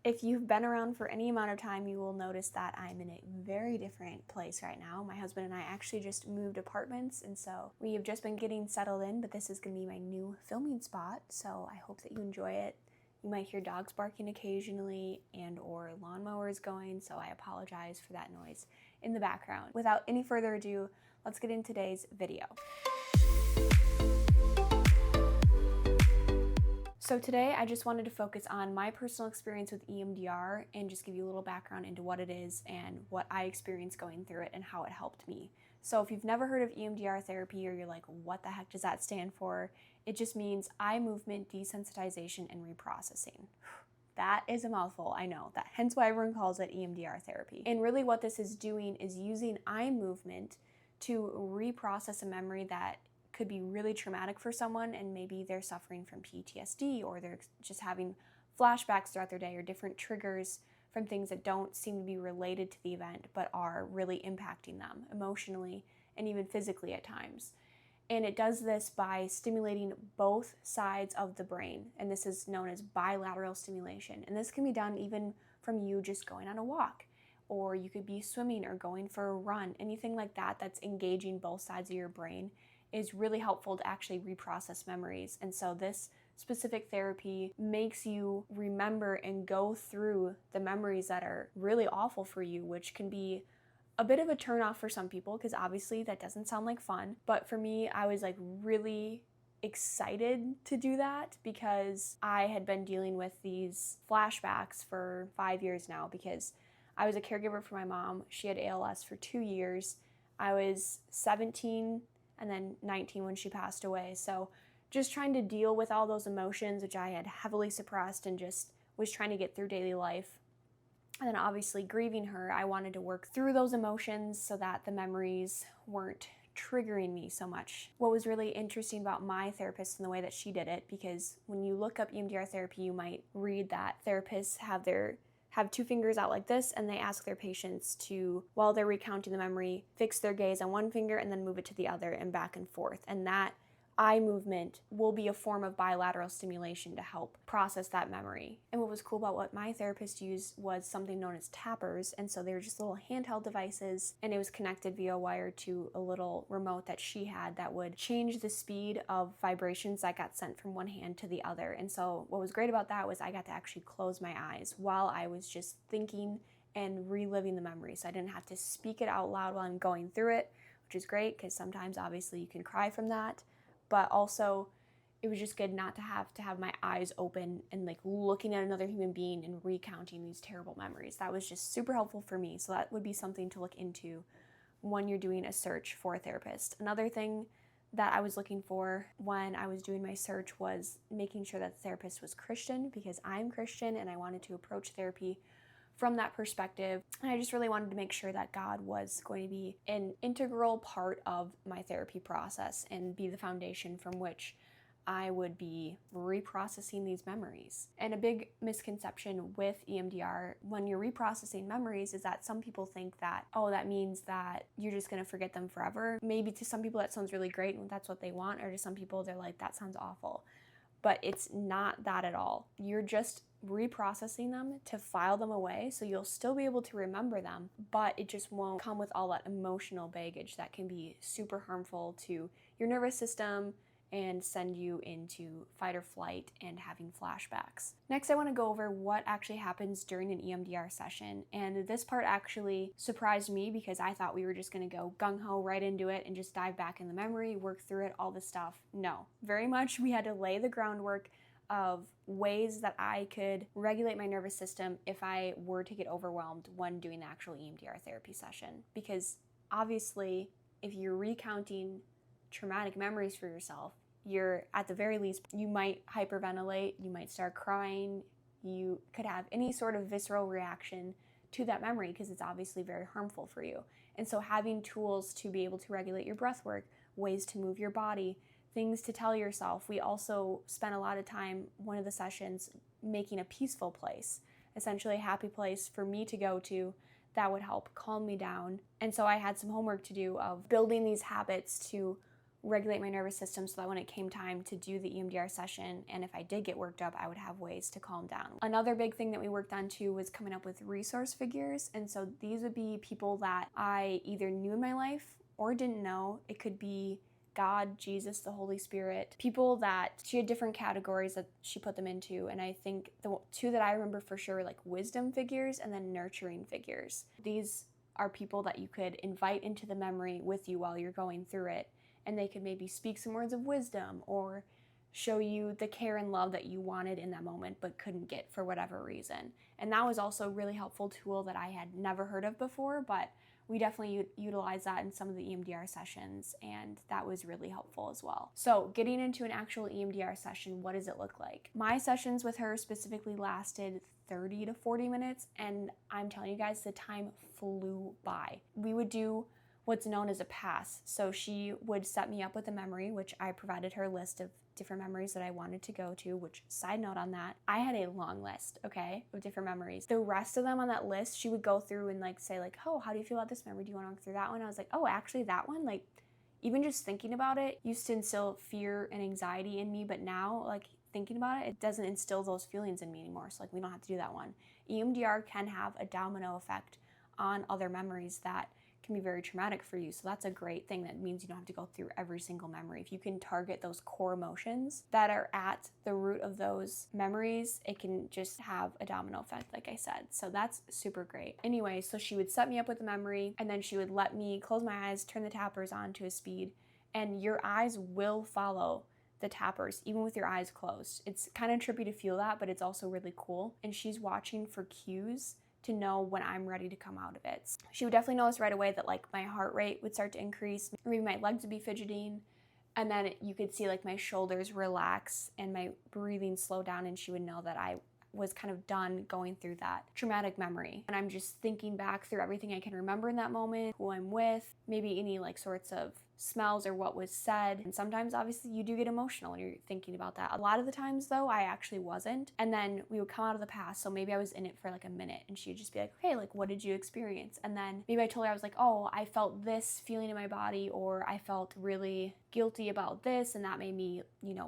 If you've been around for any amount of time, you will notice that I'm in a very different place right now. My husband and I actually just moved apartments, and so we have just been getting settled in, but this is going to be my new filming spot, so I hope that you enjoy it. You might hear dogs barking occasionally and or lawnmowers going, so I apologize for that noise in the background. Without any further ado, let's get into today's video. So today I just wanted to focus on my personal experience with EMDR and just give you a little background into what it is and what I experienced going through it and how it helped me. So if you've never heard of EMDR therapy or you're like, what the heck does that stand for? It just means eye movement desensitization and reprocessing. That is a mouthful, I know. Hence why everyone calls it EMDR therapy. And really what this is doing is using eye movement to reprocess a memory that could be really traumatic for someone, and maybe they're suffering from PTSD or they're just having flashbacks throughout their day or different triggers from things that don't seem to be related to the event but are really impacting them emotionally and even physically at times. And it does this by stimulating both sides of the brain, and this is known as bilateral stimulation. And this can be done even from you just going on a walk, or you could be swimming or going for a run. Anything like that that's engaging both sides of your brain is really helpful to actually reprocess memories. And so this specific therapy makes you remember and go through the memories that are really awful for you, which can be a bit of a turnoff for some people because obviously that doesn't sound like fun. But for me, I was like really excited to do that because I had been dealing with these flashbacks for 5 years now because I was a caregiver for my mom. She had ALS for 2 years. I was 17 and then 19 when she passed away. So just trying to deal with all those emotions, which I had heavily suppressed and just was trying to get through daily life. And then obviously grieving her, I wanted to work through those emotions so that the memories weren't triggering me so much. What was really interesting about my therapist and the way that she did it, because when you look up EMDR therapy, you might read that therapists have two fingers out like this, and they ask their patients to, while they're recounting the memory, fix their gaze on one finger and then move it to the other and back and forth. And that eye movement will be a form of bilateral stimulation to help process that memory. And what was cool about what my therapist used was something known as tappers. And so they were just little handheld devices, and it was connected via wire to a little remote that she had that would change the speed of vibrations that got sent from one hand to the other. And so what was great about that was I got to actually close my eyes while I was just thinking and reliving the memory. So I didn't have to speak it out loud while I'm going through it, which is great because sometimes obviously you can cry from that. But also, it was just good not to have my eyes open and like looking at another human being and recounting these terrible memories. That was just super helpful for me. So that would be something to look into when you're doing a search for a therapist. Another thing that I was looking for when I was doing my search was making sure that the therapist was Christian, because I'm Christian and I wanted to approach therapy from that perspective. And I just really wanted to make sure that God was going to be an integral part of my therapy process and be the foundation from which I would be reprocessing these memories. And a big misconception with EMDR when you're reprocessing memories is that some people think that, oh, that means that you're just gonna forget them forever. Maybe to some people that sounds really great and that's what they want, or to some people they're like, that sounds awful. But it's not that at all. You're just reprocessing them to file them away, so you'll still be able to remember them, but it just won't come with all that emotional baggage that can be super harmful to your nervous system and send you into fight or flight and having flashbacks. Next, I want to go over what actually happens during an EMDR session. And this part actually surprised me because I thought we were just going to go gung-ho right into it and just dive back in the memory, work through it, all this stuff. No, very much we had to lay the groundwork of ways that I could regulate my nervous system if I were to get overwhelmed when doing the actual EMDR therapy session. Because obviously, if you're recounting traumatic memories for yourself, you're, at the very least, you might hyperventilate, you might start crying, you could have any sort of visceral reaction to that memory because it's obviously very harmful for you. And so having tools to be able to regulate your breath work, ways to move your body, things to tell yourself. We also spent a lot of time, one of the sessions, making a peaceful place, essentially a happy place for me to go to that would help calm me down. And so I had some homework to do of building these habits to regulate my nervous system so that when it came time to do the EMDR session, and if I did get worked up, I would have ways to calm down. Another big thing that we worked on too was coming up with resource figures. And so these would be people that I either knew in my life or didn't know. It could be God, Jesus, the Holy Spirit, people that she had different categories that she put them into. And I think the two that I remember for sure were like wisdom figures and then nurturing figures. These are people that you could invite into the memory with you while you're going through it. And they could maybe speak some words of wisdom or show you the care and love that you wanted in that moment but couldn't get for whatever reason. And that was also a really helpful tool that I had never heard of before, but we definitely utilize that in some of the EMDR sessions, and that was really helpful as well. So getting into an actual EMDR session, what does it look like? My sessions with her specifically lasted 30 to 40 minutes, and I'm telling you guys, the time flew by. We would do what's known as a pass. So she would set me up with a memory, which I provided her a list of different memories that I wanted to go to, which, side note on that, I had a long list, okay, of different memories. The rest of them on that list, she would go through and like say like, oh, how do you feel about this memory? Do you want to go through that one? I was like, oh, actually that one, like even just thinking about it used to instill fear and anxiety in me, but now like thinking about it, it doesn't instill those feelings in me anymore. So like we don't have to do that one. EMDR can have a domino effect on other memories that can be very traumatic for you. So that's a great thing. That means you don't have to go through every single memory. If you can target those core emotions that are at the root of those memories, it can just have a domino effect, like I said. So that's super great. Anyway, so she would set me up with a memory, and then she would let me close my eyes, turn the tappers on to a speed, and your eyes will follow the tappers, even with your eyes closed. It's kind of trippy to feel that, but it's also really cool. And she's watching for cues to know when I'm ready to come out of it. She would definitely notice right away that like my heart rate would start to increase, maybe my legs would be fidgeting, and then you could see like my shoulders relax and my breathing slow down, and she would know that I was kind of done going through that traumatic memory. And I'm just thinking back through everything I can remember in that moment, who I'm with, maybe any like sorts of smells or what was said. And sometimes obviously you do get emotional when you're thinking about that. A lot of the times though, I actually wasn't. And then we would come out of the past. So maybe I was in it for like a minute, and she'd just be like, okay, like what did you experience? And then maybe I told her, I was like, oh, I felt this feeling in my body, or I felt really guilty about this, and that made me,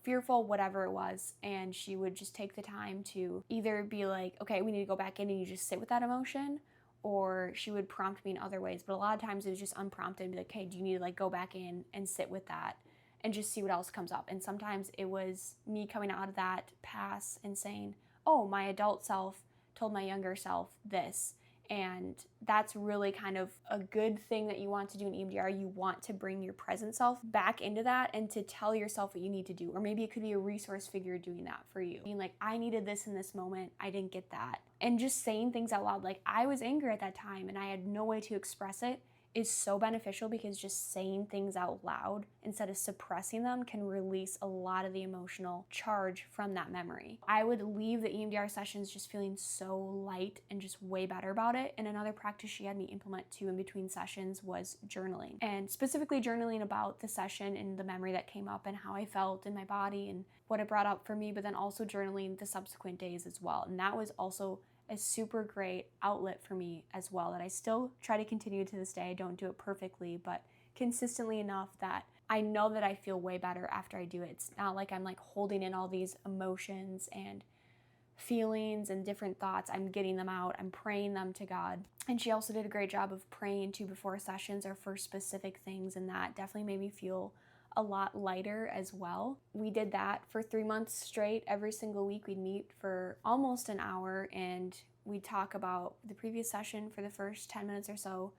fearful, whatever it was. And she would just take the time to either be like, okay, we need to go back in and you just sit with that emotion, or she would prompt me in other ways. But a lot of times it was just unprompted and be like, hey, do you need to like go back in and sit with that and just see what else comes up? And sometimes it was me coming out of that pass and saying, oh, my adult self told my younger self this. And that's really kind of a good thing that you want to do in EMDR. You want to bring your present self back into that and to tell yourself what you need to do. Or maybe it could be a resource figure doing that for you. Being like, I needed this in this moment, I didn't get that. And just saying things out loud, like I was angry at that time and I had no way to express it, is so beneficial, because just saying things out loud instead of suppressing them can release a lot of the emotional charge from that memory. I would leave the EMDR sessions just feeling so light and just way better about it. And another practice she had me implement too in between sessions was journaling, and specifically journaling about the session and the memory that came up and how I felt in my body and what it brought up for me, but then also journaling the subsequent days as well. And that was also a super great outlet for me as well, that I still try to continue to this day. I don't do it perfectly, but consistently enough that I know that I feel way better after I do it. It's not like I'm like holding in all these emotions and feelings and different thoughts. I'm getting them out. I'm praying them to God. And she also did a great job of praying too before sessions or for specific things, and that definitely made me feel a lot lighter as well. We did that for 3 months straight. Every single week we'd meet for almost an hour, and we'd talk about the previous session for the first 10 minutes or so,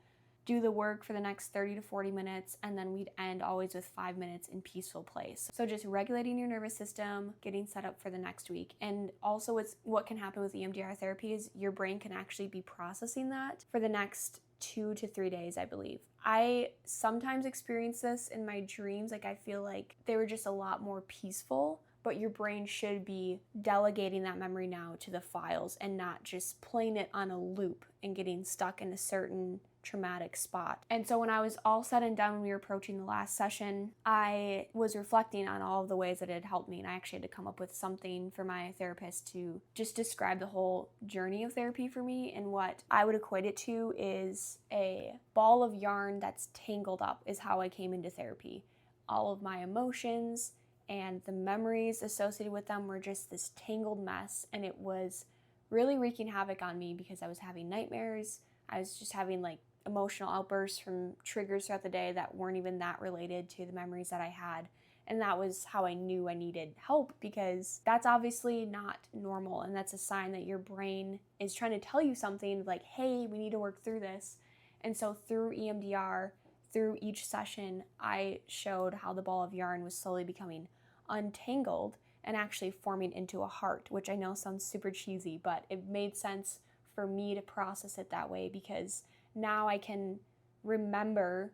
do the work for the next 30 to 40 minutes, and then we'd end always with 5 minutes in peaceful place. So just regulating your nervous system, getting set up for the next week. And also what can happen with EMDR therapy is your brain can actually be processing that for the next 2 to 3 days, I believe. I sometimes experience this in my dreams. Like I feel like they were just a lot more peaceful, but your brain should be delegating that memory now to the files and not just playing it on a loop and getting stuck in a certain traumatic spot. And so when I was all said and done, when we were approaching the last session, I was reflecting on all of the ways that it had helped me, and I actually had to come up with something for my therapist to just describe the whole journey of therapy for me. And what I would equate it to is a ball of yarn that's tangled up is how I came into therapy. all of my emotions and the memories associated with them were just this tangled mess, and it was really wreaking havoc on me because I was having nightmares. I was just having like emotional outbursts from triggers throughout the day that weren't even that related to the memories that I had. And that was how I knew I needed help, because that's obviously not normal, and that's a sign that your brain is trying to tell you something like, hey, we need to work through this. And so through EMDR, through each session, I showed how the ball of yarn was slowly becoming untangled and actually forming into a heart, which I know sounds super cheesy, but it made sense for me to process it that way, because now I can remember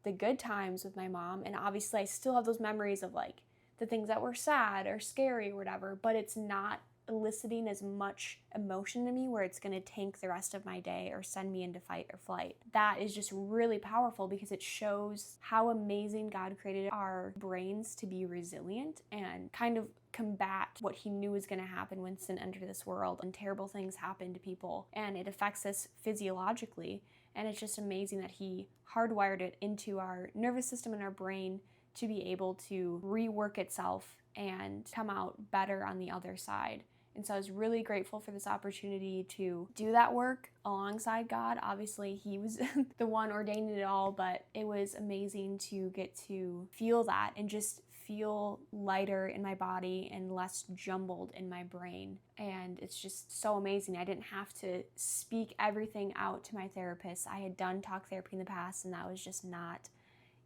the good times with my mom, and obviously I still have those memories of like the things that were sad or scary or whatever, but it's not eliciting as much emotion to me where it's going to tank the rest of my day or send me into fight or flight. That is just really powerful because it shows how amazing God created our brains to be resilient and kind of combat what he knew was going to happen when sin entered this world and terrible things happen to people, and it affects us physiologically. And it's just amazing that he hardwired it into our nervous system and our brain to be able to rework itself and come out better on the other side. And so I was really grateful for this opportunity to do that work alongside God. Obviously, he was the one ordaining it all, but it was amazing to get to feel that and just feel lighter in my body and less jumbled in my brain. And it's just so amazing. I didn't have to speak everything out to my therapist. I had done talk therapy in the past, and that was just not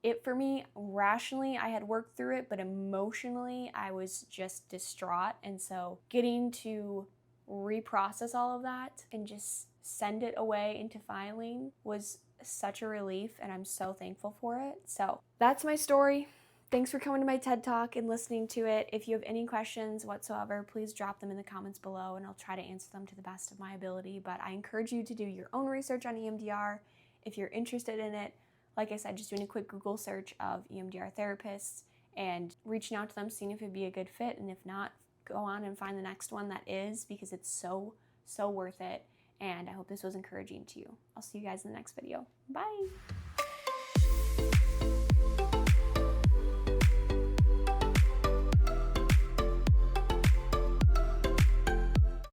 it for me. Rationally, I had worked through it, but emotionally, I was just distraught. And so getting to reprocess all of that and just send it away into filing was such a relief, and I'm so thankful for it. So that's my story. Thanks for coming to my TED Talk and listening to it. If you have any questions whatsoever, please drop them in the comments below and I'll try to answer them to the best of my ability. But I encourage you to do your own research on EMDR if you're interested in it. Like I said, just doing a quick Google search of EMDR therapists and reaching out to them, seeing if it'd be a good fit. And if not, go on and find the next one that is, because it's so worth it. And I hope this was encouraging to you. I'll see you guys in the next video. Bye.